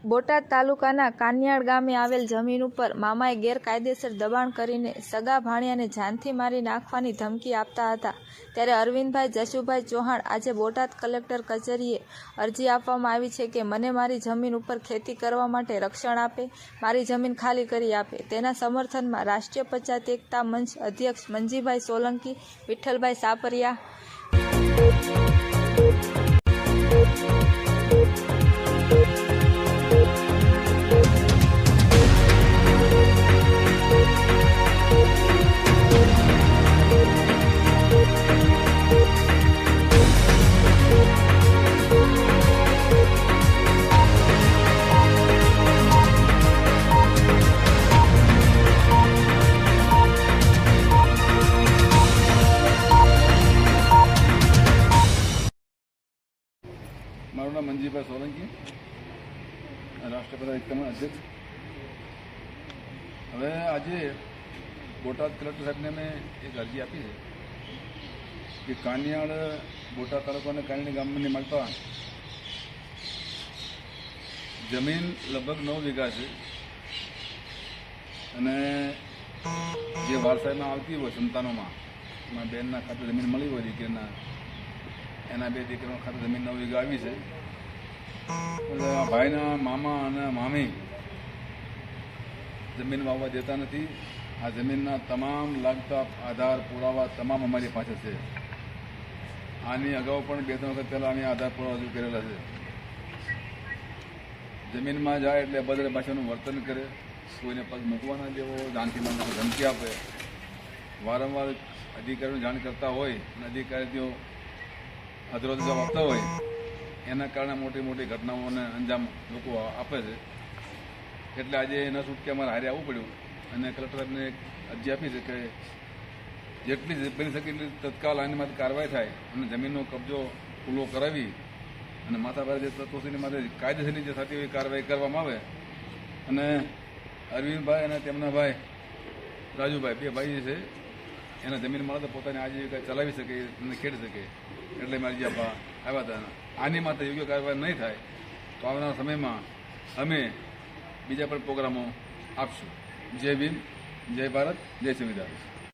બોટાદ તાલુકાના કાનિયાડ ગામે આવેલ જમીન ઉપર મામાએ ગેરકાયદેસર દબાણ કરીને સગા ભાણિયાને જાનથી મારી નાખવાની ધમકી આપતા હતા। ત્યારે અરવિંદભાઈ જશુભાઈ ચૌહાણ આજે બોટાદ કલેક્ટર કચેરીએ અરજી આપવામાં આવી છે કે મને મારી જમીન ઉપર ખેતી કરવા માટે રક્ષણ આપે, મારી જમીન ખાલી કરી આપે। તેના સમર્થનમાં રાષ્ટ્રીય પંચાયત એકતા મંચ અધ્યક્ષ મંજીભાઈ સોલંકી, વિઠ્ઠલભાઈ સાપરિયા, મારું નામ મંજીભાઈ સોલંકી, રાષ્ટ્રપતિ એકતાના અધ્યક્ષ। હવે આજે બોટાદ કલેક્ટર સાહેબને મેં એક અરજી આપી છે કે કાનિયાડ બોટાદ તાલુકાના કાનિયાડ ગામની મળતા જમીન લગભગ 9 વીઘા છે અને જે વારસાઈમાં આવતી હોય સંતાનોમાં, એમાં બેનના ખાતે જમીન મળી હોય દીકરીના, એના 2 દીકરીના ખાતે જમીન 9 વીઘા આવી છે। એટલે આ ભાઈના મામા અને મામી જમીન વાવવા દેતા નથી। આ જમીનના તમામ લાગતા આધાર પુરાવા તમામ અમારી પાસે છે। આની અગાઉ પણ 2-3 વખત પહેલાં અમે આધાર પુરાવા રજૂ કરેલા છે। જમીનમાં જાય એટલે અભદ્ર ભાષાનું વર્તન કરે, કોઈને પગ મૂકવા ના દેવો, જાનથી મારવાની ધમકી આપે, વારંવાર અધિકારીઓને જાણ કરતા હોય અને અધિકારીઓ અધરો જવાબ આપતા હોય, એના કારણે મોટી મોટી ઘટનાઓને અંજામ લોકો આપે છે। એટલે આજે એના છૂટકે અમારે હારે આવવું પડ્યું અને કલેક્ટર સાહેબને એક અરજી આપી છે કે જેટલી બની શકે એટલી તત્કાલ આની માટે કાર્યવાહી થાય અને જમીનનો કબજો ખુલ્લો કરાવી અને માથાભારે જે તત્વોની માટે કાયદેસરની જે થતી હોય કાર્યવાહી કરવામાં આવે અને અરવિંદભાઈ અને તેમના ભાઈ રાજુભાઈ 2 ભાઈ છે, એના જમીન મળે તો પોતાની આજીવિકા ચલાવી શકે અને ખેડી શકે, એટલે મારી જે આવ્યા હતા। આની માટે યોગ્ય કાર્યવાહી નહીં થાય તો આવનારા સમયમાં અમે બીજા પણ પ્રોગ્રામો આપશું। જય ભીમ, જય ભારત, જય સંવિધાન।